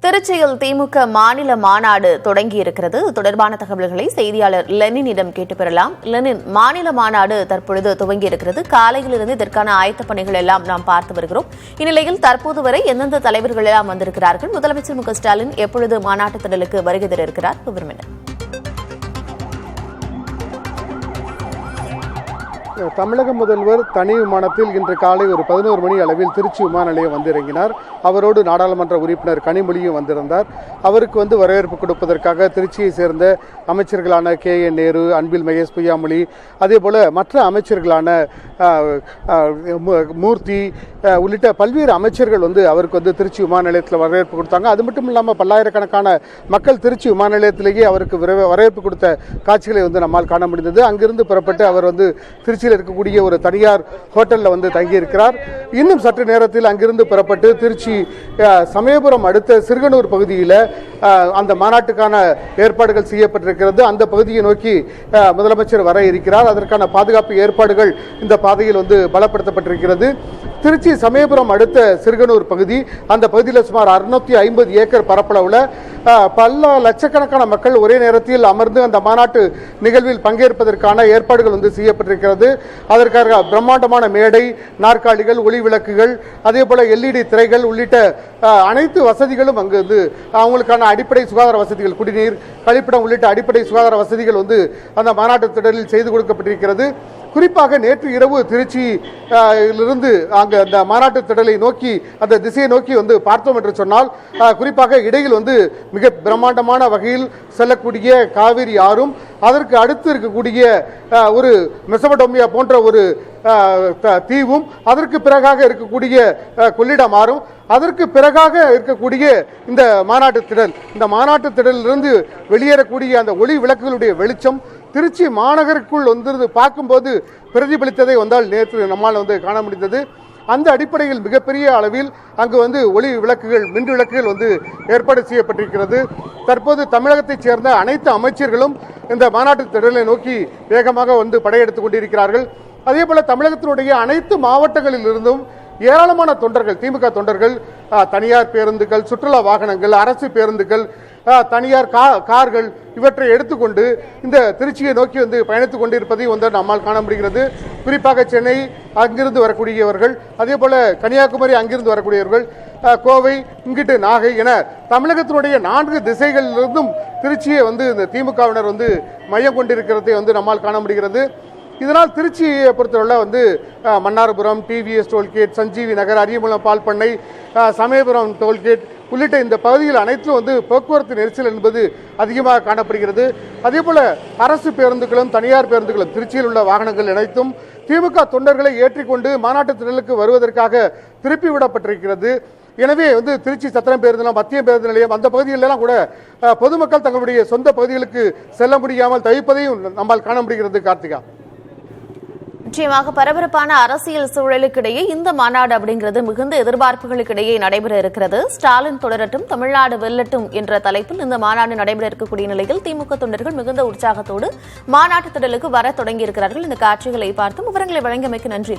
திருச்சியில் திமுக மாநில மாநாடு தொடங்கியிருக்கிறது. தொடர்பான தகவல்களை செய்தியாளர் லெனினிடம் கேட்டு பெறலாம். லெனின், மாநில மாநாடு தற்பொழுது துவங்கியிருக்கிறது. காலையிலிருந்து இதற்கான ஆயத்த பணிகள் எல்லாம் நாம் பார்த்து வருகிறோம். இந்நிலையில் தற்போது வரை எந்தெந்த தலைவர்கள் எல்லாம் வந்திருக்கிறார்கள்? முதலமைச்சர் மு.க.ஸ்டாலின் எப்பொழுது மாநாட்டு திடலுக்கு வருகை தர இருக்கிறார்? விவரம் என்ன? தமிழக முதல்வர் தனி விமானத்தில் இன்று காலை ஒரு 11 மணி அளவில் திருச்சி விமான நிலையம் வந்திறங்கினார். அவரோடு நாடாளுமன்ற உறுப்பினர் கனிமொழியும் வந்திருந்தார். அவருக்கு வரவேற்பு கொடுப்பதற்காக திருச்சியை சேர்ந்த அமைச்சர்களான KN நேரு, அன்பில் மகேஷ் பொய்யாமொழி, அதேபோல மற்ற அமைச்சர்களான மூர்த்தி உள்ளிட்ட பல்வேறு அமைச்சர்கள் அவருக்கு திருச்சி விமான நிலையத்தில் வரவேற்பு கொடுத்தாங்க. அது மட்டும் இல்லாமல் பல்லாயிரக்கணக்கான மக்கள் திருச்சி விமான நிலையத்திலேயே அவருக்கு வரவேற்பு கொடுத்த காட்சிகளை நம்மால் காண முடிந்தது. அங்கிருந்து புறப்பட்டு அவர் திருச்சியில் இருக்கக்கூடிய ஒரு தனியார் ஹோட்டலில் தங்கியிருக்கிறார். இன்னும் சற்று நேரத்தில் அங்கிருந்து புறப்பட்டு திருச்சி சமயபுரம் அடுத்த சிறுகனூர் பகுதியில் அந்த மாநாட்டுக்கான ஏற்பாடுகள் செய்யப்பட்டிருக்கிறது. அந்த பகுதியை நோக்கி முதலமைச்சர் வர இருக்கிறார். அதற்கான பாதுகாப்பு ஏற்பாடுகள் இந்த பாதையில் பலப்படுத்தப்பட்டிருக்கிறது. திருச்சி சமயபுரம் அடுத்த சிறுகனூர் பகுதி, அந்த பகுதியில் சுமார் 650 ஏக்கர் பரப்பளவில் பல லட்சக்கணக்கான மக்கள் ஒரே நேரத்தில் அமர்ந்து அந்த மாநாட்டு நிகழ்வில் பங்கேற்பதற்கான ஏற்பாடுகள் செய்யப்பட்டிருக்கிறது. அதற்காக பிரம்மாண்டமான மேடை, நாற்காலிகள், ஒளி விளக்குகள், அதே போல LED திரைகள் உள்ளிட்ட அனைத்து வசதிகளும் அங்கு அவங்களுக்கான அடிப்படை சுகாதார வசதிகள், குடிநீர், கழிப்பிடம் உள்ளிட்ட அடிப்படை சுகாதார வசதிகள் அந்த மாநாட்டு திடலில் செய்து கொடுக்கப்பட்டிருக்கிறது. குறிப்பாக நேற்று இரவு திருச்சியிலிருந்து அங்கு அந்த மாநாட்டு திடலை நோக்கி, அந்த திசையை நோக்கி பார்த்தோம் என்று சொன்னால், குறிப்பாக இடையில் மிக பிரம்மாண்டமான வகையில் செல்லக்கூடிய காவிரி ஆறும், அதற்கு அடுத்து இருக்கக்கூடிய ஒரு மெசபடோமியா போன்ற ஒரு தீவும், அதற்கு பிறகாக இருக்கக்கூடிய கொள்ளிடம் ஆறும், அதற்கு பிறகாக இருக்கக்கூடிய இந்த மாநாட்டு திடல், இந்த மாநாட்டு திடலிலிருந்து வெளியேறக்கூடிய அந்த ஒளி விளக்குகளுடைய வெளிச்சம் திருச்சி மாநகருக்குள் பார்க்கும்போது பிரதிபலித்ததை நேற்று நம்மால் காண முடிந்தது. அந்த அடிப்படையில் மிகப்பெரிய அளவில் அங்கு ஒளி விளக்குகள், மின் விளக்குகள் ஏற்பாடு செய்யப்பட்டிருக்கிறது. தற்போது தமிழகத்தைச் சேர்ந்த அனைத்து அமைச்சர்களும் இந்த மாநாட்டு திடலை நோக்கி வேகமாக படையெடுத்துக் கொண்டிருக்கிறார்கள். அதே போல தமிழகத்தினுடைய அனைத்து மாவட்டங்களில் இருந்தும் ஏராளமான தொண்டர்கள், திமுக தொண்டர்கள், தனியார் பேருந்துகள், சுற்றுலா வாகனங்கள், அரசு பேருந்துகள், தனியார் கார்கள் இவற்றை எடுத்துக்கொண்டு இந்த திருச்சியை நோக்கி பயணித்துக் கொண்டிருப்பதை நம்மால் காண முடிகிறது. குறிப்பாக சென்னை அங்கிருந்து வரக்கூடியவர்கள், அதே போல கன்னியாகுமரி அங்கிருந்து வரக்கூடியவர்கள், கோவை, இங்கிட்டு நாகை என தமிழகத்தினுடைய 4 திசைகளிலிருந்தும் திருச்சியை இந்த திமுகவினர் மையம் கொண்டிருக்கிறதை நம்மால் காண முடிகிறது. இதனால் திருச்சியை பொறுத்தவரை மன்னார்புரம், TVS டோல்கேட், சஞ்சீவி நகர், அரியமுளம் பால் பண்ணை, சமயபுரம் டோல்கேட் உள்ளிட்ட இந்த பகுதியில் அனைத்தும் போக்குவரத்து நெரிசல் என்பது அதிகமாக காணப்படுகிறது. அதே போல அரசு பேருந்துகளும் தனியார் பேருந்துகளும், திருச்சியில் உள்ள வாகனங்கள் அனைத்தும் திமுக தொண்டர்களை ஏற்றிக்கொண்டு மாநாட்டு திடலுக்கு வருவதற்காக திருப்பி விடப்பட்டிருக்கிறது. எனவே திருச்சி சத்திரம் பேருந்து நிலையம், மத்திய பேருந்து நிலையம், அந்த பகுதிகளெல்லாம் கூட பொதுமக்கள் தங்களுடைய சொந்த பகுதிகளுக்கு செல்ல முடியாமல் தவிப்பதையும் நம்மால் காண முடிகிறது. கார்த்திகா, நிச்சயமாக பரபரப்பான அரசியல் சூழலுக்கிடையே இந்த மாநாடு அப்படிங்கிறது மிகுந்த எதிர்பார்ப்புகளுக்கிடையே நடைபெற இருக்கிறது. ஸ்டாலின் தொடரட்டும், தமிழ்நாடு வெல்லட்டும் என்ற தலைப்பில் இந்த மாநாடு நடைபெற இருக்கக்கூடிய நிலையில் திமுக தொண்டர்கள் மிகுந்த உற்சாகத்தோடு மாநாட்டு திடலுக்கு வர தொடங்கியிருக்கிறார்கள். இந்த காட்சிகளை பார்த்தும் விவரங்களை வழங்கியமைக்கு நன்றி.